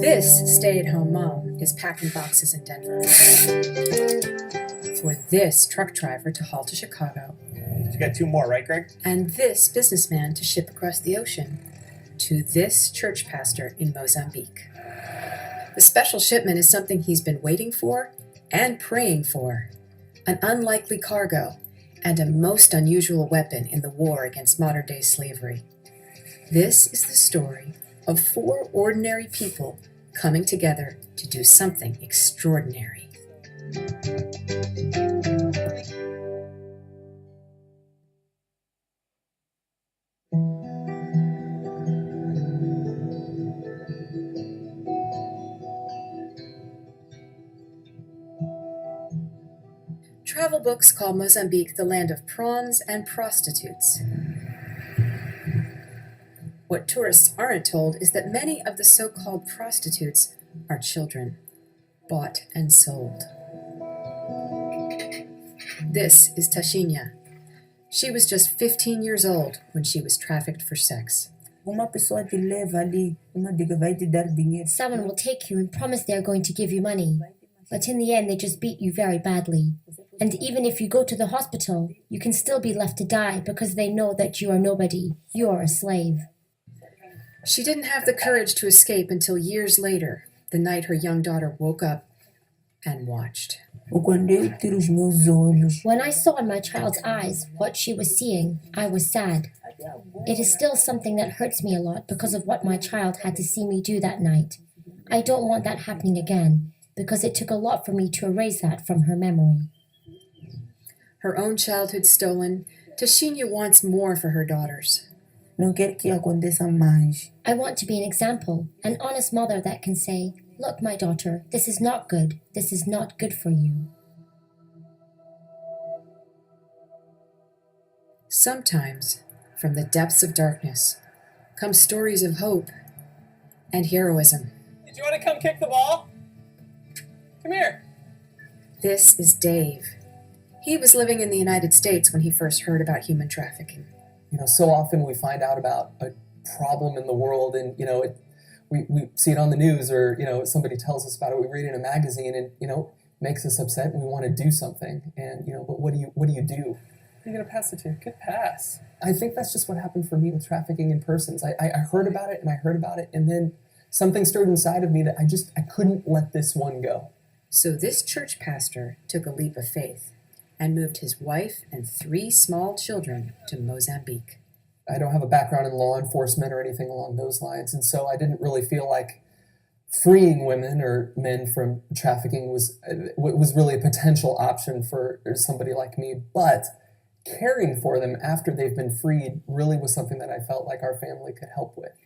This stay-at-home mom is packing boxes in Denver. For this truck driver to haul to Chicago. You got 2 more, right, Greg? And this businessman to ship across the ocean. To this church pastor in Mozambique. The special shipment is something he's been waiting for and praying for. An unlikely cargo and a most unusual weapon in the war against modern-day slavery. This is the story of 4 ordinary people coming together to do something extraordinary. Travel books call Mozambique the land of prawns and prostitutes. What tourists aren't told is that many of the so-called prostitutes are children, bought and sold. This is Tashinya. She was just 15 years old when she was trafficked for sex. Someone will take you and promise they're going to give you money, but in the end they just beat you very badly. And even if you go to the hospital, you can still be left to die because they know that you are nobody. You are a slave. She didn't have the courage to escape until years later, the night her young daughter woke up and watched. When I saw in my child's eyes what she was seeing, I was sad. It is still something that hurts me a lot because of what my child had to see me do that night. I don't want that happening again because it took a lot for me to erase that from her memory. Her own childhood stolen, Tashinya wants more for her daughters. I want to be an example, an honest mother that can say, "Look, my daughter, this is not good. This is not good for you." Sometimes, from the depths of darkness, come stories of hope and heroism. Did you want to come kick the ball? Come here. This is Dave. He was living in the United States when he first heard about human trafficking. So often we find out about a problem in the world and, we see it on the news or, somebody tells us about it, we read it in a magazine and, makes us upset and we want to do something. And, but what do you do? You're going to pass it to? Good pass. I think that's just what happened for me with trafficking in persons. I heard about it and then something stirred inside of me that I couldn't let this one go. So this church pastor took a leap of faith and moved his wife and 3 small children to Mozambique. I don't have a background in law enforcement or anything along those lines, and so I didn't really feel like freeing women or men from trafficking was really a potential option for somebody like me, but caring for them after they've been freed really was something that I felt like our family could help with.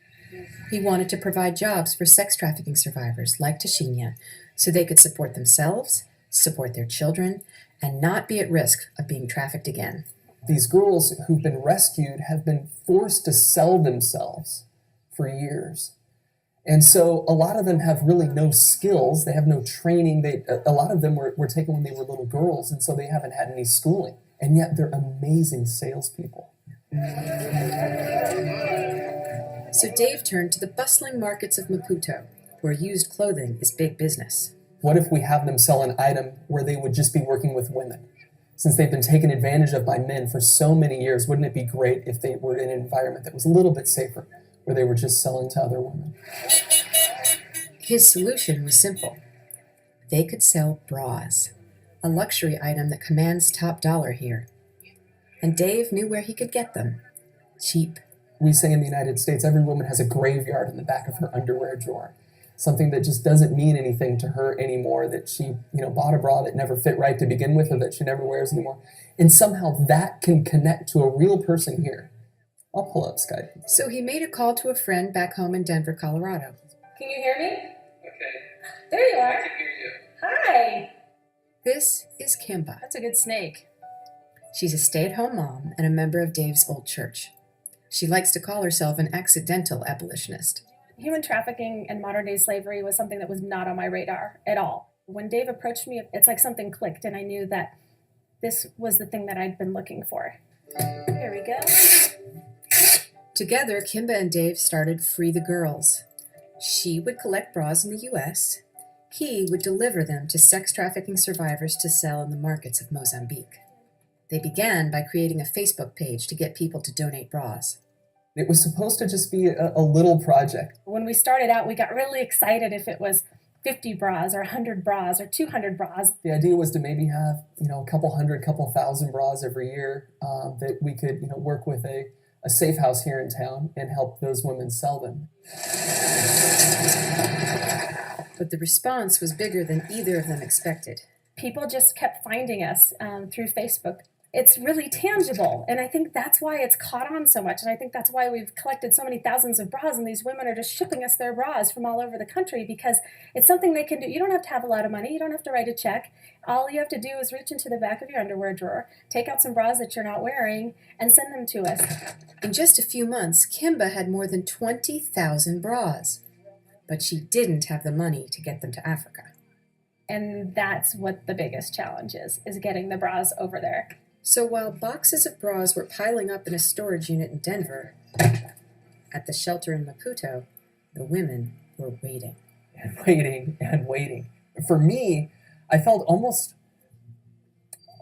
He wanted to provide jobs for sex trafficking survivors like Tashinya so they could support themselves, support their children, and not be at risk of being trafficked again. These girls who've been rescued have been forced to sell themselves for years. And so a lot of them have really no skills. They have no training. A lot of them were taken when they were little girls, and so they haven't had any schooling. And yet they're amazing salespeople. So Dave turned to the bustling markets of Maputo, where used clothing is big business. What if we have them sell an item where they would just be working with women? Since they've been taken advantage of by men for so many years, wouldn't it be great if they were in an environment that was a little bit safer, where they were just selling to other women? His solution was simple. They could sell bras, a luxury item that commands top dollar here. And Dave knew where he could get them. Cheap. We say in the United States, every woman has a graveyard in the back of her underwear drawer. Something that just doesn't mean anything to her anymore, that she, bought a bra that never fit right to begin with or that she never wears anymore. And somehow that can connect to a real person here. I'll pull up Skype. So he made a call to a friend back home in Denver, Colorado. Can you hear me? Okay. There you are. I can hear you. Hi. This is Kimba. That's a good snake. She's a stay-at-home mom and a member of Dave's old church. She likes to call herself an accidental abolitionist. Human trafficking and modern-day slavery was something that was not on my radar at all. When Dave approached me, it's like something clicked, and I knew that this was the thing that I'd been looking for. Here we go. Together, Kimba and Dave started Free the Girls, She would collect bras in the U.S. He would deliver them to sex trafficking survivors to sell in the markets of Mozambique. They began by creating a Facebook page to get people to donate bras. It was supposed to just be a little project. When we started out, we got really excited if it was 50 bras or 100 bras or 200 bras. The idea was to maybe have, a couple thousand bras every year that we could, work with a safe house here in town and help those women sell them. But the response was bigger than either of them expected. People just kept finding us through Facebook. It's really tangible, and I think that's why it's caught on so much, and I think that's why we've collected so many thousands of bras, and these women are just shipping us their bras from all over the country because it's something they can do. You don't have to have a lot of money. You don't have to write a check. All you have to do is reach into the back of your underwear drawer, take out some bras that you're not wearing, and send them to us. In just a few months, Kimba had more than 20,000 bras, but she didn't have the money to get them to Africa. And that's what the biggest challenge is getting the bras over there. So while boxes of bras were piling up in a storage unit in Denver, at the shelter in Maputo, the women were waiting. And waiting and waiting. For me, I felt almost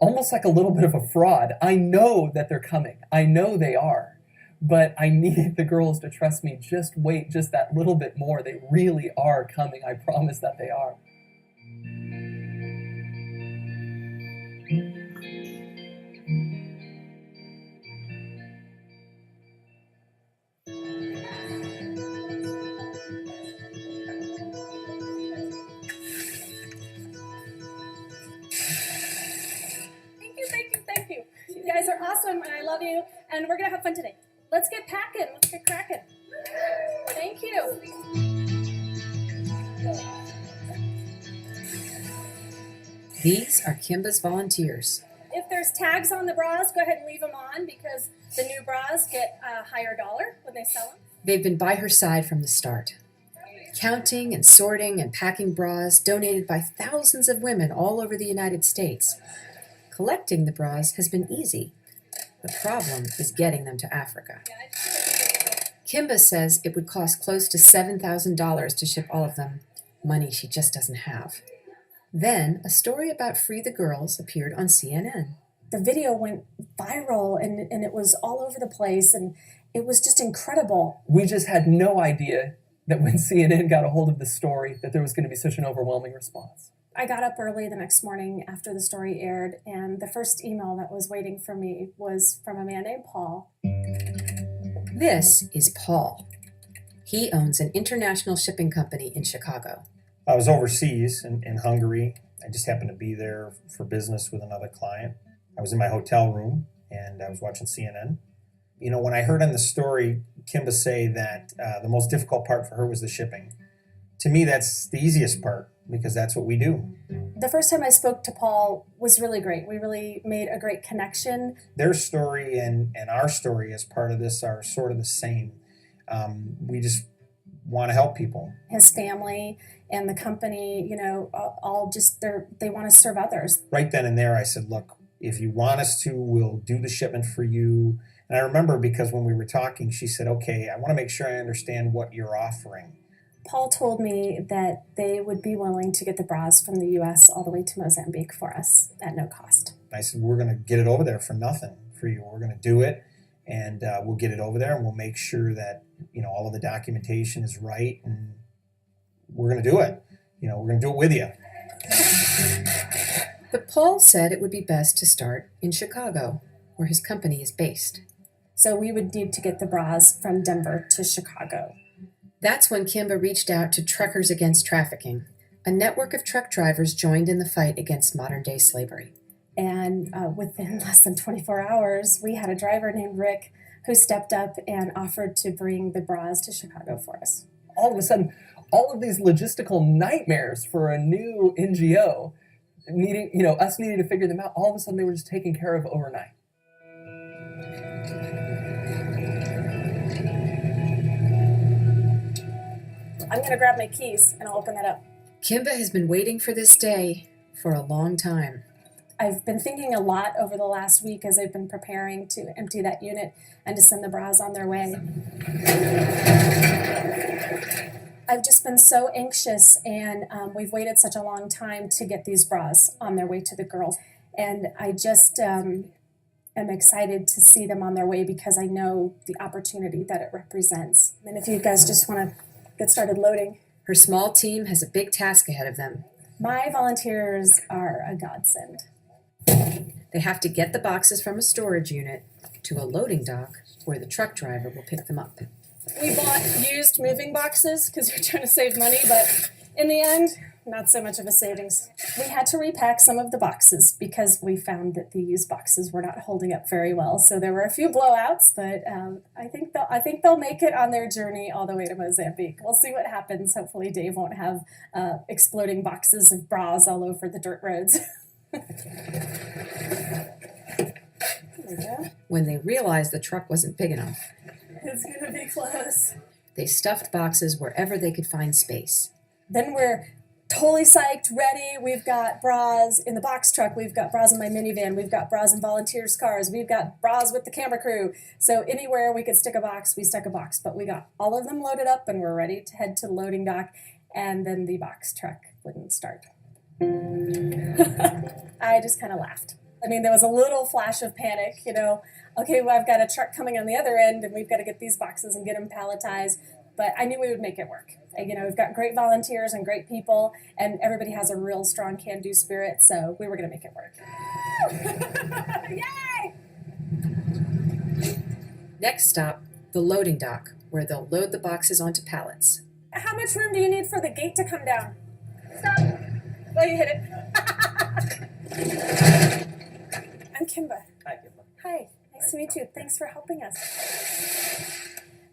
like a little bit of a fraud. I know that they're coming. I know they are. But I needed the girls to trust me. Just wait just that little bit more. They really are coming. I promise that they are. Thank you. You guys are awesome, and I love you, and we're going to have fun today. Let's get packing. Let's get cracking. Thank you. These are Kimba's volunteers. If there's tags on the bras, go ahead and leave them on because the new bras get a higher dollar when they sell them. They've been by her side from the start, counting and sorting and packing bras donated by thousands of women all over the United States. Collecting the bras has been easy. The problem is getting them to Africa. Kimba says it would cost close to $7,000 to ship all of them, money she just doesn't have. Then a story about Free the Girls appeared on CNN. The video went viral and it was all over the place and it was just incredible. We just had no idea that when CNN got a hold of the story that there was going to be such an overwhelming response. I got up early the next morning after the story aired, and the first email that was waiting for me was from a man named Paul. This is Paul. He owns an international shipping company in Chicago. I was overseas in Hungary. I just happened to be there for business with another client. I was in my hotel room, and I was watching CNN. When I heard on the story Kimba say that the most difficult part for her was the shipping, to me that's the easiest part, because that's what we do. The first time I spoke to Paul was really great. We really made a great connection. Their story and our story as part of this are sort of the same. We just want to help people. His family and the company, all just they want to serve others. Right then and there I said, look, if you want us to, we'll do the shipment for you. And I remember because when we were talking, she said, okay, I want to make sure I understand what you're offering. Paul told me that they would be willing to get the bras from the U.S. all the way to Mozambique for us at no cost. I said, we're going to get it over there for nothing for you. We're going to do it, and we'll get it over there, and we'll make sure that all of the documentation is right, and we're going to do it. We're going to do it with you. But Paul said it would be best to start in Chicago, where his company is based. So we would need to get the bras from Denver to Chicago. That's when Kimba reached out to Truckers Against Trafficking. A network of truck drivers joined in the fight against modern-day slavery. And within less than 24 hours, we had a driver named Rick who stepped up and offered to bring the bras to Chicago for us. All of a sudden, all of these logistical nightmares for a new NGO, us needing to figure them out, all of a sudden they were just taken care of overnight. I'm going to grab my keys and I'll open that up. Kimba has been waiting for this day for a long time. I've been thinking a lot over the last week as I've been preparing to empty that unit and to send the bras on their way. I've just been so anxious, and we've waited such a long time to get these bras on their way to the girls. And I just am excited to see them on their way because I know the opportunity that it represents. And if you guys just want to get started loading. Her small team has a big task ahead of them. My volunteers are a godsend. They have to get the boxes from a storage unit to a loading dock where the truck driver will pick them up. We bought used moving boxes because we were trying to save money, but in the end, not so much of a savings. We had to repack some of the boxes because we found that the used boxes were not holding up very well. So there were a few blowouts, but I think they'll make it on their journey all the way to Mozambique. We'll see what happens. Hopefully Dave won't have exploding boxes of bras all over the dirt roads. When they realized the truck wasn't big enough, It's gonna be close. they stuffed boxes wherever they could find space. Then we're totally psyched, ready. We've got bras in the box truck. We've got bras in my minivan. We've got bras in volunteers' cars. We've got bras with the camera crew. So anywhere we could stick a box, we stuck a box. But we got all of them loaded up and we're ready to head to the loading dock. And then the box truck wouldn't start. I just kind of laughed. I mean, there was a little flash of panic, okay, well, I've got a truck coming on the other end and we've got to get these boxes and get them palletized. But I knew we would make it work. We've got great volunteers and great people, and everybody has a real strong can-do spirit, so we were going to make it work. Yay! Next stop, the loading dock, where they'll load the boxes onto pallets. How much room do you need for the gate to come down? Stop. Oh, you hit it. I'm Kimba. Hi, Kimba. Hi. Nice to meet you. Thanks for helping us.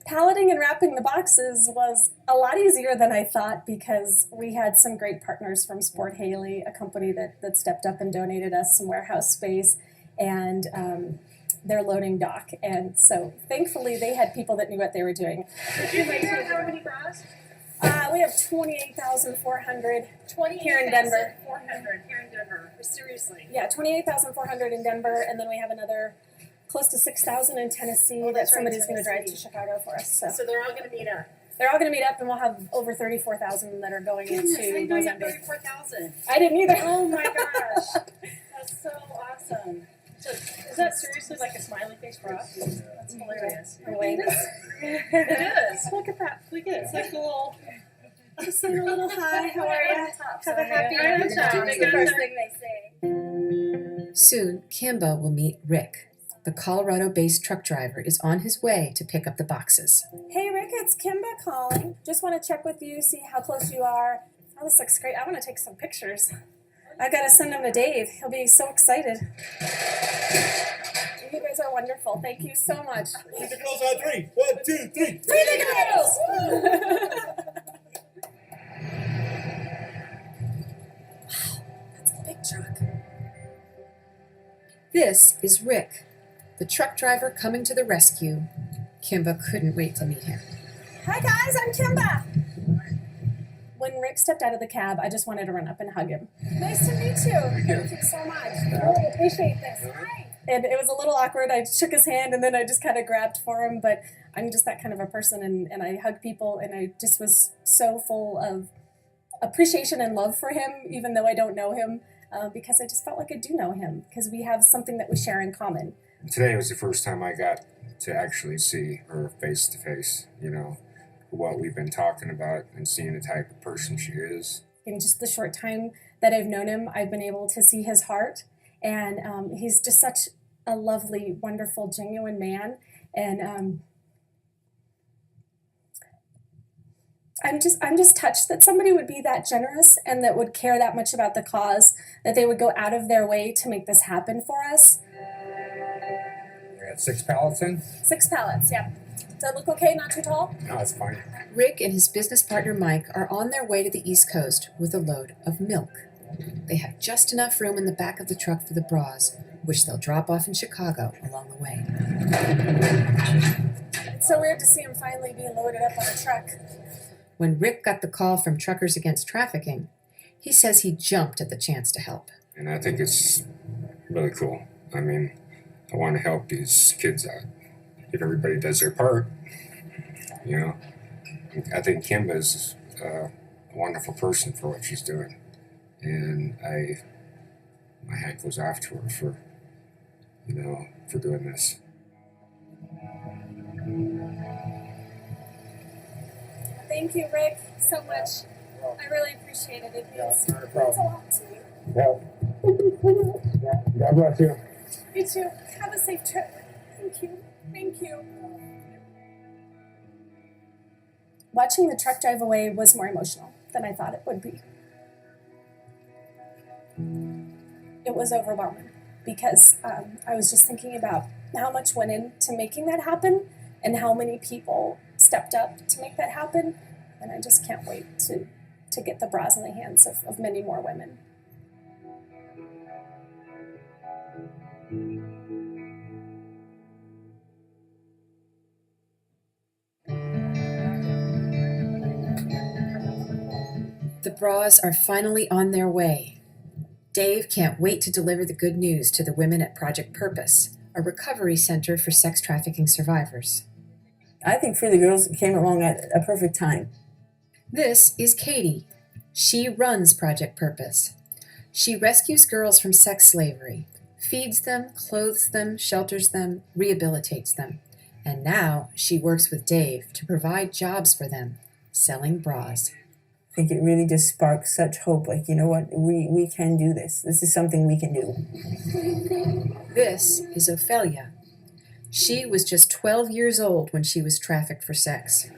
Palleting and wrapping the boxes was a lot easier than I thought because we had some great partners from Sport Haley, a company that stepped up and donated us some warehouse space and their loading dock. And so thankfully they had people that knew what they were doing. Did you figure out how many bras? We have 28,400 here in Denver. 400 here in Denver. Seriously. Yeah, 28,400 in Denver, and then we have another close to 6,000 in Tennessee that that's right, somebody's going to drive to Tennessee. Chicago for us. So So they're all going to meet up. they're all going to meet up, and we'll have over 34,000 that are going Goodness, I into didn't know you had Mozambique. 34,000. I didn't either. Oh my gosh. That's so awesome. So is that seriously like a smiley face bra? That's hilarious. Anyway, It is. Look at that. Look at it. It's like a little. just saying a little hi. How are you? Have a happy Right on New top. Year. They That's the got first their- thing they say. Soon, Kimba will meet Rick. The Colorado-based truck driver is on his way to pick up the boxes. Hey Rick, it's Kimba calling. Just want to check with you, see how close you are. Oh, this looks great. I want to take some pictures. I got to send them to Dave. He'll be so excited. You guys are wonderful. Thank you so much. Keep the girls on 3. 1, 2, 3. Free the girls! Wow, that's a big truck. This is Rick, the truck driver coming to the rescue. Kimba couldn't wait to meet him. Hi guys, I'm Kimba. When Rick stepped out of the cab, I just wanted to run up and hug him. Nice to meet you. Thank you so much. I really appreciate this. Hi. And it was a little awkward. I shook his hand and then I just kind of grabbed for him, but I'm just that kind of a person and I hug people and I just was so full of appreciation and love for him, even though I don't know him, because I just felt like I do know him because we have something that we share in common. Today was the first time I got to actually see her face to face, what we've been talking about and seeing the type of person she is. In just the short time that I've known him, I've been able to see his heart, and he's just such a lovely, wonderful, genuine man. And I'm just touched that somebody would be that generous and that would care that much about the cause, that they would go out of their way to make this happen for us. We got 6 pallets in? 6 pallets, yeah. Does that look okay? Not too tall? No, it's fine. Rick and his business partner Mike are on their way to the East Coast with a load of milk. They have just enough room in the back of the truck for the bras, which they'll drop off in Chicago along the way. It's so weird to see him finally being loaded up on a truck. When Rick got the call from Truckers Against Trafficking, he says he jumped at the chance to help. And I think it's really cool. I mean, I want to help these kids out. If everybody does their part, I think Kimba's a wonderful person for what she's doing. And my hat goes off to her for, for doing this. Thank you, Rick, so much. I really appreciate it. It means a lot to me. Yeah. God bless you. You too. Have a safe trip. Thank you. Thank you. Watching the truck drive away was more emotional than I thought it would be. It was overwhelming because I was just thinking about how much went into making that happen and how many people stepped up to make that happen. And I just can't wait to get the bras in the hands of many more women. The bras are finally on their way. Dave can't wait to deliver the good news to the women at Project Purpose, a recovery center for sex trafficking survivors. I think Free the Girls came along at a perfect time. This is Katie. She runs Project Purpose. She rescues girls from sex slavery, feeds them, clothes them, shelters them, rehabilitates them. And now she works with Dave to provide jobs for them, selling bras. I think it really just sparks such hope. Like, you know what, we can do this. This is something we can do. This is Ophelia. She was just 12 years old when she was trafficked for sex.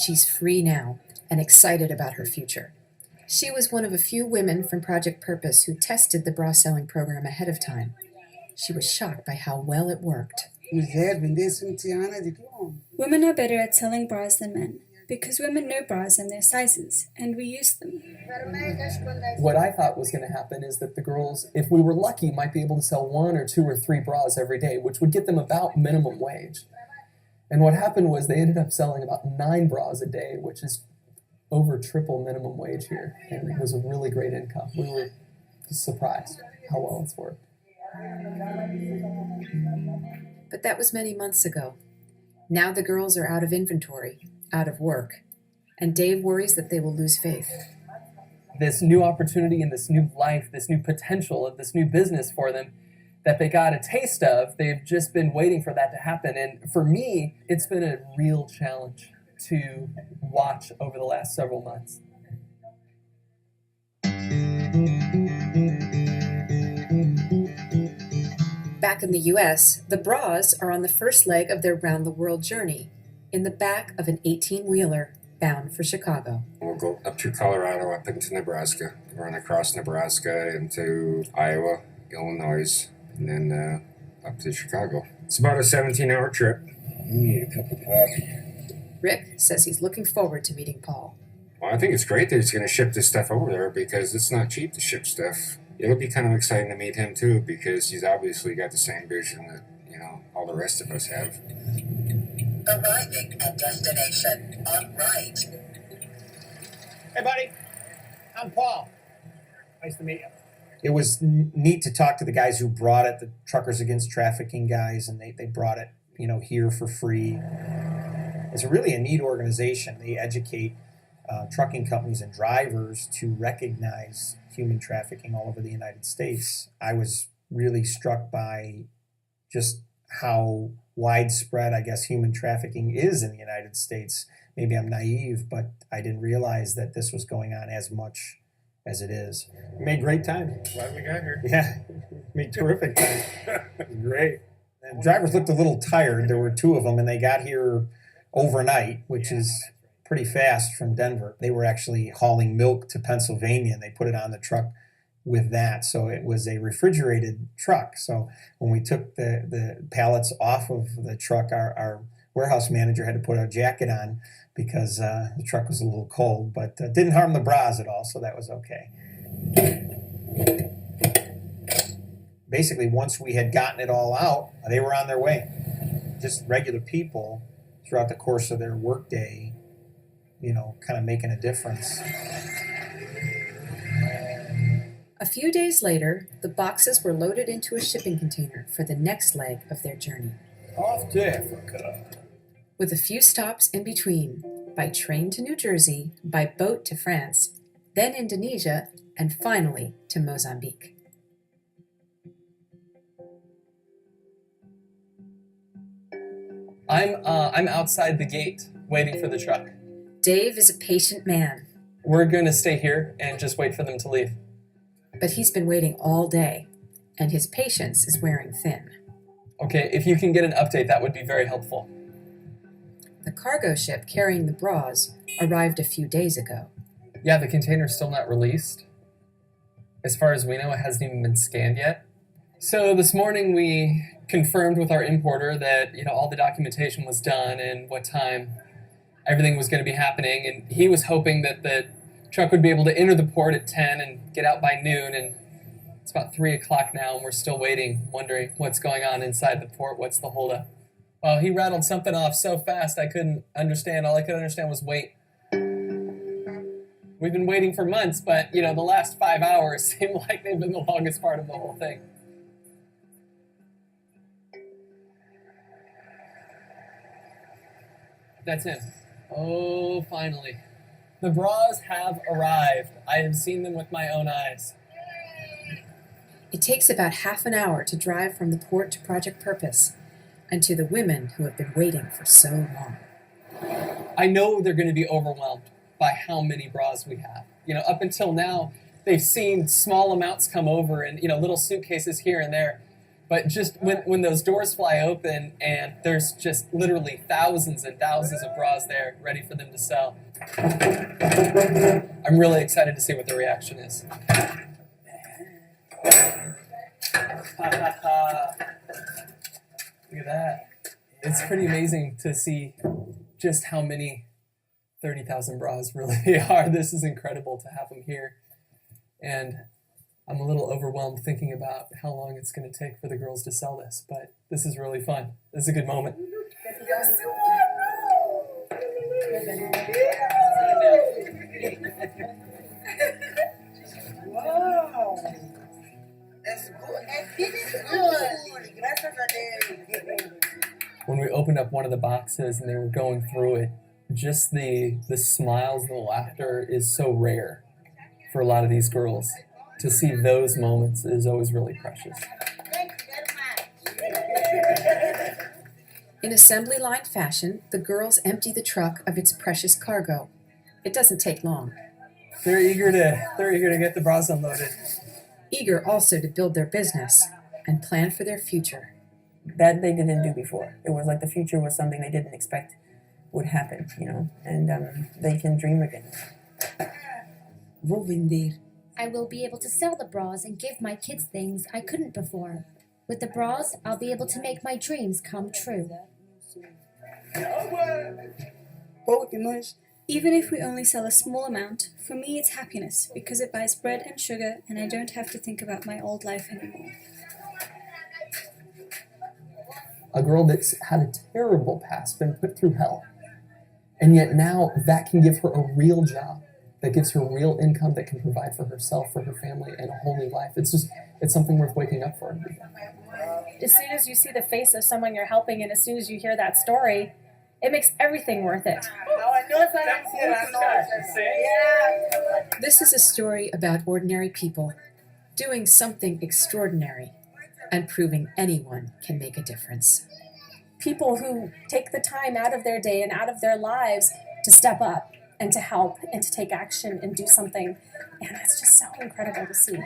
She's free now and excited about her future. She was one of a few women from Project Purpose who tested the bra selling program ahead of time. She was shocked by how well it worked. Women are better at selling bras than men because women know bras and their sizes, and we use them. What I thought was going to happen is that the girls, if we were lucky, might be able to sell 1 or 2 or 3 bras every day, which would get them about minimum wage. And what happened was they ended up selling about 9 bras a day, which is over triple minimum wage here, and it was a really great income. We were surprised how well it's worked. But that was many months ago. Now the girls are out of inventory, out of work, and Dave worries that they will lose faith. This new opportunity and this new life, this new potential of this new business for them that they got a taste of, they've just been waiting for that to happen. And for me, it's been a real challenge to watch over the last several months. Back in the U.S., the bras are on the first leg of their round-the-world journey, in the back of an 18-wheeler bound for Chicago. We'll go up through Colorado, up into Nebraska, run across Nebraska into Iowa, Illinois, and then up to Chicago. It's about a 17-hour trip. You need a cup of coffee. Rick says he's looking forward to meeting Paul. Well, I think it's great that he's going to ship this stuff over there because it's not cheap to ship stuff. It'll be kind of exciting to meet him too because he's obviously got the same vision that, all the rest of us have. Arriving at destination on right. Hey, buddy. I'm Paul. Nice to meet you. It was neat to talk to the guys who brought it, the Truckers Against Trafficking guys, and they brought it, here for free. It's really a neat organization. They educate trucking companies and drivers to recognize human trafficking all over the United States. I was really struck by just how widespread, I guess, human trafficking is in the United States. Maybe I'm naive, but I didn't realize that this was going on as much as it is. We made great time. Glad we got here. Yeah, made terrific time. It was great. And drivers looked a little tired. There were 2 of them, and they got here overnight, which is pretty fast from Denver. They were actually hauling milk to Pennsylvania, and they put it on the truck with that. So it was a refrigerated truck. So when we took the pallets off of the truck, our warehouse manager had to put a jacket on because the truck was a little cold, but didn't harm the bras at all, so that was okay. Basically, once we had gotten it all out, they were on their way. Just regular people throughout the course of their workday, kind of making a difference. A few days later, the boxes were loaded into a shipping container for the next leg of their journey. Off to Africa. With a few stops in between, by train to New Jersey, by boat to France, then Indonesia, and finally to Mozambique. I'm outside the gate waiting for the truck. Dave is a patient man, We're going to stay here and just wait for them to leave. but he's been waiting all day, and his patience is wearing thin. Okay, if you can get an update, that would be very helpful. The cargo ship carrying the bras arrived a few days ago. Yeah, the container's still not released. As far as we know, it hasn't even been scanned yet. So this morning we confirmed with our importer that, all the documentation was done and what time everything was going to be happening, and he was hoping that the truck would be able to enter the port at 10 and get out by noon, and it's about 3 o'clock now and we're still waiting, wondering what's going on inside the port, what's the holdup. Well, he rattled something off so fast I couldn't understand. All I could understand was wait. We've been waiting for months, but, the last 5 hours seem like they've been the longest part of the whole thing. That's him. Oh, finally. The bras have arrived. I have seen them with my own eyes. It takes about half an hour to drive from the port to Project Purpose, and to the women who have been waiting for so long. I know they're going to be overwhelmed by how many bras we have. Up until now, they've seen small amounts come over and, little suitcases here and there. But just when those doors fly open and there's just literally thousands and thousands of bras there ready for them to sell, I'm really excited to see what the reaction is. Look at that. It's pretty amazing to see just how many 30,000 bras really are. This is incredible to have them here. And I'm a little overwhelmed thinking about how long it's going to take for the girls to sell this, but this is really fun. This is a good moment. Wow. That's good. It is good. Gracias a Dios. When we opened up one of the boxes and they were going through it, just the smiles, the laughter is so rare for a lot of these girls. To see those moments is always really precious. In assembly line fashion, the girls empty the truck of its precious cargo. It doesn't take long. They're eager to get the bras unloaded. Eager also to build their business and plan for their future. That they didn't do before. It was like the future was something they didn't expect would happen, and they can dream again. Vou vender. I will be able to sell the bras and give my kids things I couldn't before. With the bras, I'll be able to make my dreams come true. Even if we only sell a small amount, for me it's happiness because it buys bread and sugar and I don't have to think about my old life anymore. A girl that's had a terrible past, been put through hell. And yet now that can give her a real job, that gives her real income that can provide for herself, for her family, and a whole new life. It's something worth waking up for. As soon as you see the face of someone you're helping and as soon as you hear that story, it makes everything worth it. This is a story about ordinary people doing something extraordinary and proving anyone can make a difference. People who take the time out of their day and out of their lives to step up and to help and to take action and do something. And it's just so incredible to see.